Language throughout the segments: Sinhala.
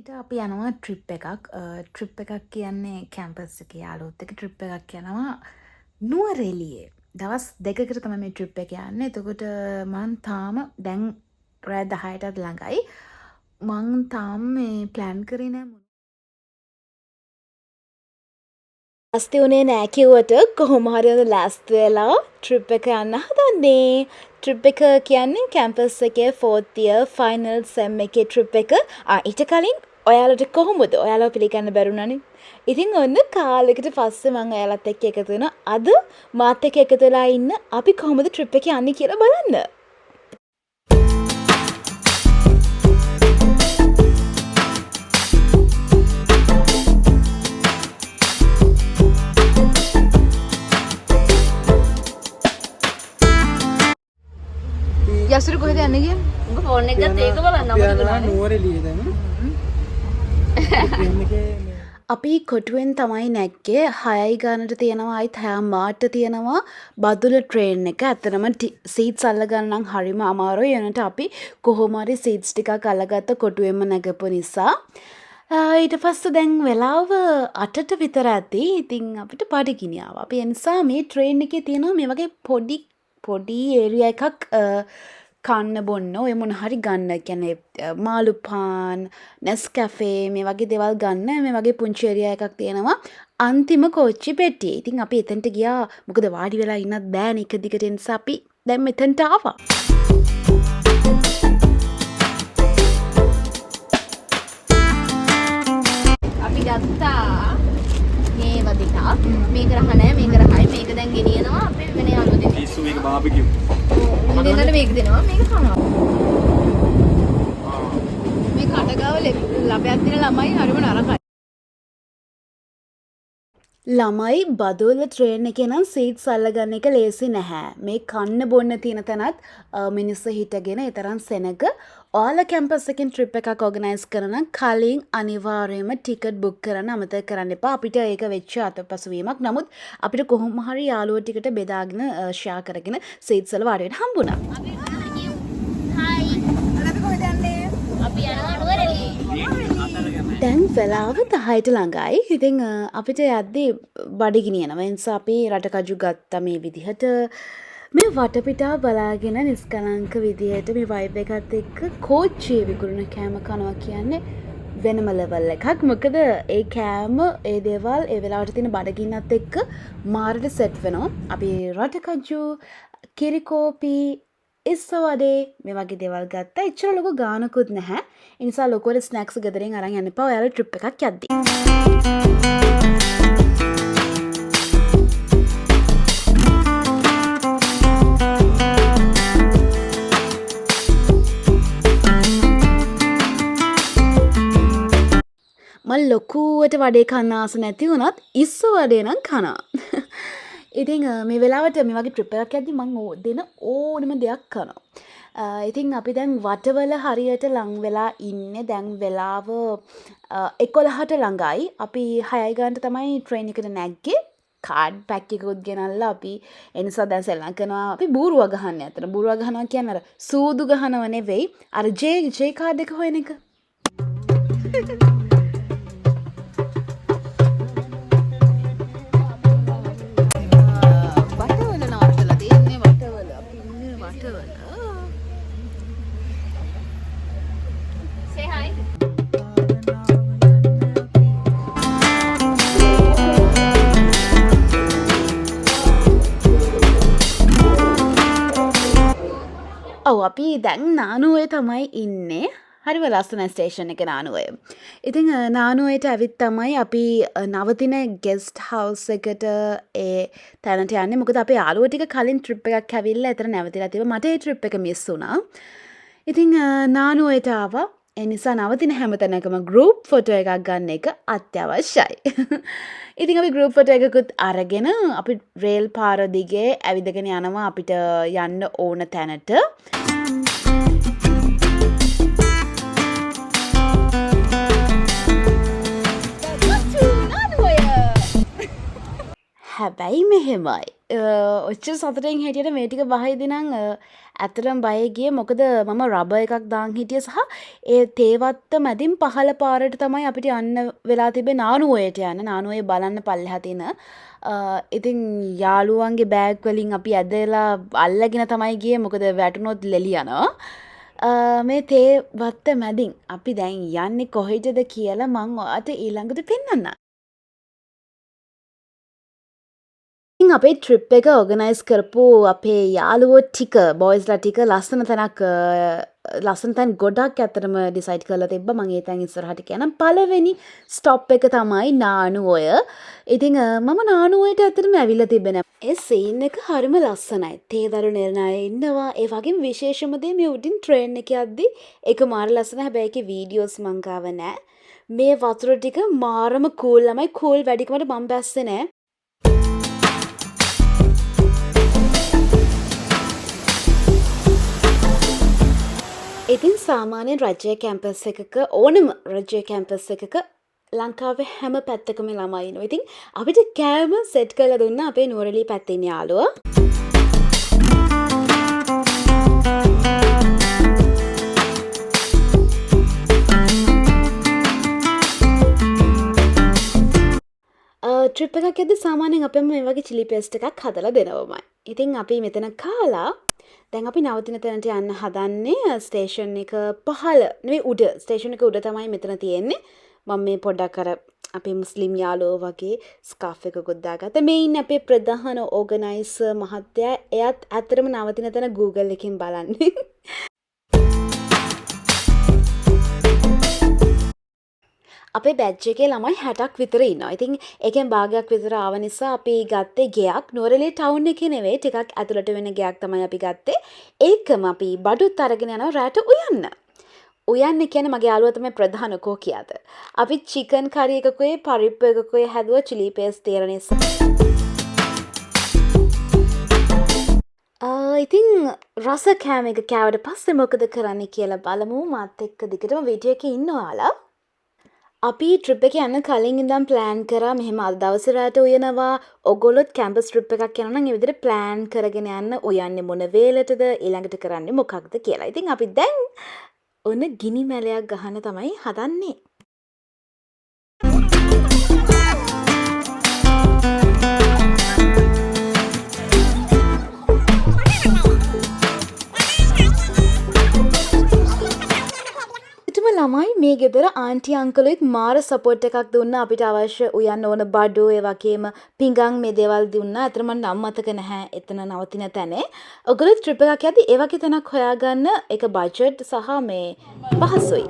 ඊට අපි යනවා ට්‍රිප් එකක්. ට්‍රිප් එකක් කියන්නේ කැම්පස් එකේ යාළුවොත් එක්ක ට්‍රිප් එකක් යනවා නුවරඑළියේ. දවස් 2කට තමයි මේ ට්‍රිප් එක යන්නේ. එතකොට මං තාම දැන් රෑ 10ටත් ළඟයි. මං තාම මේ ප්ලෑන් කරේ නෑ මොන ලෑස්ති වුණේ නෑ කිව්වට කොහොම හරි ඔන්න ලෑස්ති වෙලා ට්‍රිප් එක යන්න හදන්නේ. ට්‍රිප් එක කියන්නේ කැම්පස් එකේ 4th year final sem එකේ ට්‍රිප් එක. ඊට කලින් ඔයාලට කොහොමද? ඔයාලව පිළිගන්න බැරුණානේ. ඉතින් ඔන්න කාලෙකට පස්සේ මම ඔයාලත් එක්ක එකතු වෙනවා. අද මාත් එක්ක එකතු වෙලා ඉන්න අපි කොහොමද ට්‍රිප් එක යන්නේ කියලා බලන්න. යසුරු කොහෙද යන්නේ කියන්නේ? උඹ ෆෝන් එක ගත්ත ඒක බලන්න අමතක වුණානේ. නුවරඑළිය දැන්. අපි කොටුවෙන් තමයි නැග්ගේ 6යි ගානට තියෙනවා අයිත් 6 මාට තියෙනවා බදුල ට්‍රේන් එක. ඇත්තටම සීට්ස් අල්ලගන්න නම් හරිම අමාරුයි. එනට අපි කොහොම හරි සීට්ස් ටිකක් අල්ලගත්ත කොටුවෙන්ම නැගපු නිසා. ඊට පස්සේ දැන් වෙලාව 8ට විතර ඇති. ඉතින් අපිට බඩගිනි ආවා. අපි ඒ නිසා මේ ට්‍රේන් එකේ තියෙනවා මේ වගේ පොඩි ඒරියා එකක් කන්න බොන්න ඔය මොන හරි ගන්න. කියන්නේ මාළු පාන්, නෙස්කැෆේ මේ වගේ දේවල් ගන්න මේ වගේ පුංචි ඒරියා එකක් තියෙනවා අන්තිම කෝච්චි පෙට්ටියේ. ඉතින් අපි එතනට ගියා. මොකද වාඩි වෙලා ඉන්නත් බෑනේ එක දිගට. ඒ නිසා අපි දැන් මෙතනට ආවා. අපි ගත්තා මේ වදිටක්. මේක රහ නැහැ, මේක රහයි. මේක දැන් ගෙනියනවා අපේ වෙන යාළුවෝ දෙන්න. පිස්සු මේක බාබිකියු. දෙන්නට මේක දෙනවා, මේක කනවා. මේ කඩගාව ලබයක් දින ළමයි හරිම නරකයි. ළමයි බදුල්ල ට්‍රේන් එකේ නම් සීට්ස් අල්ලගන්න එක ලේසි නැහැ. මේ කන්න බොන්න තියෙන තැනත් මිනිස්සු හිටගෙන ඒ තරම් සෙනග. ඔයාලා කැම්පස් එකෙන් ට්‍රිප් එකක් ඕගනයිස් කරන කලින් අනිවාර්යයෙන්ම ටිකට් බුක් කරන්න අමතක කරන්න එපා. අපිට ඒක වෙච්ච අතපසුවීමක්. නමුත් අපිට කොහොම හරි යාළුවෝ ටිකට බෙදාගෙන ෂෙයා කරගෙන සීට්ස් වල වාඩි වෙන්න හම්බුණා. අපි යනවා නුවරඑළියේ. දැන් වෙලාව 10ට ළඟයි. ඉතින් අපිට යද්දී බඩගිනි යනවා. ඒ නිසා අපි රටකජු ගත්තා මේ විදිහට. මේ වටපිටාව බලාගෙන නිස්කලංක විදිහට මේ වයිබ් එකත් එක්ක කෝච්චියේ විකුණන කෑම කනවා කියන්නේ වෙනම ලෙවල් එකක්. මොකද ඒ කෑම ඒ දේවල් ඒ වෙලාවට තියෙන බඩගින්නත් එක්ක මාරට සෙට් වෙනවා. අපි රටකජු, කිරිකෝපි, ඉස්ස වඩේ මේ වගේ දේවල් ගත්තා. එච්චර ලොකු ගානකුත් නැහැ. ඒ නිසා ලොකුවට ස්නැක්ස් ගෙදරින් අරන් යන්න එපා ඔයාලා ට්‍රිප් එකක් යද්දී. මම ලොකුවට වඩේ කන්න ආස නැති වුණත් ඉස්ස වඩේ නම් කනවා. ඉතින් මේ වෙලාවට මේ වගේ ට්‍රිප් එකක් යද්දි මම දෙන ඕනම දෙයක් කනවා. ඉතින් අපි දැන් වටවල හරියට ලං වෙලා ඉන්නේ. දැන් වෙලාව 11ට ළඟයි. අපි 6 ගානට තමයි ට්‍රේන් එකට නැග්ගේ. කාඩ් පැක් එකකුත් ගෙනල්ලා අපි ඒ නිසා දැන් සෙල්ලම් කරනවා. අපි බූරුව ගහන්නේ. අතන බූරුව ගහනවා කියන්නේ අර සූදු ගහනව නෙවෙයි. අර ජේ කාඩ් එක හොයන එක. Say hi. ඔව් අපි දැන් නානුවේ තමයි ඉන්නේ. හරිම ලස්සන ස්ටේෂන් එක නානුවේ. ඉතින් නානුවේට ඇවිත් තමයි අපි නවතින ගෙස්ට් හවුස් එකට ඒ තැනට යන්නේ. මොකද අපේ යාළුවෝ ටික කලින් ට්‍රිප් එකක් ඇවිල්ලා එතන නැවතිලා තිබ්බා. මට ඒ ට්‍රිප් එක මිස් වුණා. ඉතින් නානුවේට ආවා. ඒ නිසා නවතින හැමතැනකම ගෲප් ෆොටෝ එකක් ගන්න එක අත්‍යවශ්‍යයි. ඉතින් අපි ගෲප් ෆොටෝ එකකුත් අරගෙන අපි රේල් පාර දිගේ ඇවිදගෙන යනවා අපිට යන්න ඕන තැනට. හැබැයි මෙහෙමයි. ඔච්චර සතුටෙන් හිටියට මේ ටික බහිද්දි නම් ඇත්තටම බය ගියේ. මොකද මම රබර් එකක් දාන් හිටියේ සහ ඒ තේවත්ත මැදින් පහළ පාරට තමයි අපිට යන්න වෙලා තිබේ නානුවයට යන්න. නානුවේ බලන්න පල්ලෙහා තියෙන. ඉතින් යාළුවන්ගේ බෑග් වලින් අපි ඇදලා අල්ලගෙන තමයි ගියේ. මොකද වැටුනොත් ලෙලි යනවා. මේ තේවත්ත මැදින් අපි දැන් යන්නේ කොහෙටද කියලා මම ඔයාලට ඊළඟට පෙන්වන්නම්. ඉතින් අපේ ට්‍රිප් එක ඕගනයිස් කරපු අපේ යාළුවෝ ටික බොයිස්ලා ටික ලස්සන තැන් ගොඩක් ඇත්තටම ඩිසයිඩ් කරලා තිබ්බා. මම ඒ තැන් ඉස්සරහට කියනම්. පළවෙනි ස්ටොප් එක තමයි නානුඔය. ඉතින් මම නානුඔයට ඇත්තටම ඇවිල්ලා තිබෙනවා. ඒ සීන් එක හරිම ලස්සනයි. තේදරු නෙරන අය ඉන්නවා. ඒ වගේම විශේෂම දේ මේ උඩින් ට්‍රේන් එක යද්දි ඒක මාර ලස්සන. හැබැයි ඒකේ වීඩියෝස් මං ගාව නැහැ. මේ වතුර ටික මාරම කූල් ළමයි. කූල් වැඩිකමට මම බැස්සේ නැහැ. ඉතින් සාමාන්‍යයෙන් රජයේ කැම්පස් එකක ඕනම රජයේ කැම්පස් එකක ලංකාවේ හැම පැත්තකම ළමයි ඉන්නවා. ඉතින් අපිට කෑම සෙට් කරලා දුන්න අපේ නුවරඑළිය පැත්තේ ඉන්න යාළුවා. ට්‍රිප් එකක් යද්දි සාමාන්‍යයෙන් අපිම මේ වගේ චිලි පේස්ට් එකක් හදලා දෙනවමයි. ඉතින් අපි මෙතන කාලා දැන් අපි නවතින තැනට යන්න හදන්නේ ස්ටේෂන් එක පහළ නෙවෙයි උඩ. ස්ටේෂන් එක උඩ තමයි මෙතන තියෙන්නේ. මම මේ පොඩ්ඩක් අර අපේ මුස්ලිම් යාළුවෝ වගේ ස්කාෆ් එකකුත් දාගත්තා. මේ ඉන්නේ අපේ ප්‍රධාන ඕගනයිසර් මහත්තයා. එයාත් ඇත්තටම නවතින තැන Google එකෙන් බලන්නේ. අපේ බැච් එකේ ළමයි 60ක් විතර ඉන්නවා. ඉතින් ඒකෙන් භාගයක් විතර ආව නිසා අපි ගත්තේ ගෙයක්. නුවරඑළිය ටවුන් එකේ නෙවෙයි, ටිකක් ඇතුළට වෙන ගෙයක් තමයි අපි ගත්තේ. ඒකම අපි බඩුත් අරගෙන යනවා රාට උයන්න. උයන්න කියන්නේ මගේ යාළුවා තමයි ප්‍රධාන කෝකියාද. අපි චිකන් කරි එකකුයි පරිප්පු එකකුයි හැදුවා චිලි පේස්ට් තියෙන නිසා. ඉතින් රස කෑම එක කෑවට පස්සේ මොකද කරන්නේ කියලා බලමු. මාත් එක්ක දිගටම වීඩියෝ එකේ ඉන්න ඔයාලා. අපි ට්‍රිප් එක යන්න කලින් ඉඳන් ප්ලෑන් කරා මෙහෙම අද දවසේ රාට උයනවා. ඔයගොල්ලොත් කැම්පස් ට්‍රිප් එකක් යනවා නම් ඒ විදිහට ප්ලෑන් කරගෙන යන්න. උයන්නේ මොන වේලටද ඊළඟට කරන්නේ මොකක්ද කියලා. ඉතින් අපි දැන් ඔන්න ගිනි මැලයක් ගහන්න තමයි හදන්නේ. ළමයි මේ ගෙදර ආන්ටි අංකලුත් මාර සපෝට් එකක් දුන්නා. අපිට අවශ්‍ය උයන්න ඕන බඩු ඒ වගේම පිඟන් මේ දේවල් දුන්නා. අතන මම නම් මතක නැහැ එතන නවතින තැන. ඔයගොල්ලෝ ට්‍රිප් එකක් යද්දි ඒ වගේ තැනක් හොයාගන්න. ඒක බජට් සහ මේ පහසුයි.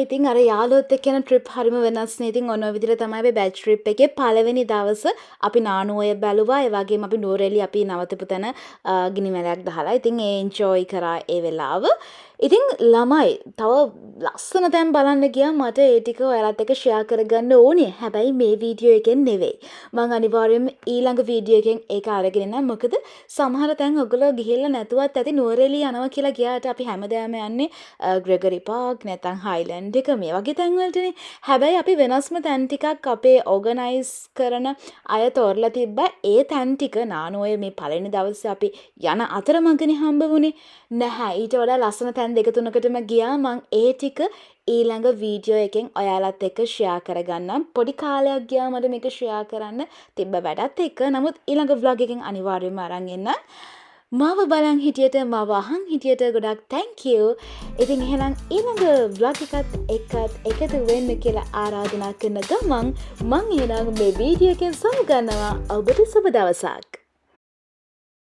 ඉතින් අර යාළුවොත් එක්ක යන ට්‍රිප් හරිම වෙනස් නේ. ඉතින් ඔන්න ඔය විදිහට තමයි අපි බැච් ට්‍රිප් එකේ පළවෙනි දවස අපි නානුඔය බැලුවා. ඒ වගේම අපි නුවරඑළිය අපි නවතපු තැන ගිනි මැලයක් දාලා. ඉතින් ඒ එන්ජොයි කරා ඒ වෙලාව. ඉතින් ළමයි තව ලස්සන තැන් බලන්න ගියා. මට ඒ ටික ඔයාලත් එක්ක ෂෙයා කරගන්න ඕනේ. හැබැයි මේ වීඩියෝ එකෙන් නෙවෙයි. මම අනිවාර්යයෙන්ම ඊළඟ වීඩියෝ එකෙන් ඒක අරගෙන එන්නම්. මොකද සමහර තැන් ඔයගොල්ලෝ ගිහිල්ලා නැතුවත් ඇති. නුවරඑළිය යනවා කියලා ගියාට අපි හැමදාම යන්නේ ග්‍රෙගරි පාක් නැත්නම් හයිලන්ඩ් එක මේ වගේ තැන් වලටනේ. හැබැයි අපි වෙනස්ම තැන් ටිකක් අපේ ඕගනයිස් කරන අය තෝරලා තිබ්බා. ඒ තැන් ටික නානුඔය මේ පළවෙනි දවසේ අපි යන අතරමඟනේ හම්බ වුණේ නැහැ. ඊට වඩා ලස්සන තැන් දෙක තුනකටම ගියා. මං ඒ ටික ඊළඟ වීඩියෝ එකෙන් ඔයාලත් එක්ක ෂෙයා කරගන්නම්. පොඩි කාලයක් ගියා මට මේක ෂෙයා කරන්න තිබ්බ වැඩත් එක්ක. නමුත් ඊළඟ vlog එකෙන් අනිවාර්යයෙන්ම අරන් එන්න. මාව බලන් හිටියට මාව අහන් හිටියට ගොඩක් thank you. ඉතින් එහෙනම් ඊළඟ vlog එකත් එකතු වෙන්න කියලා ආරාධනා කරන ගමන් මං එහෙනම් මේ වීඩියෝ එකෙන් සමු ගන්නවා. ඔබට සුබ දවසක්.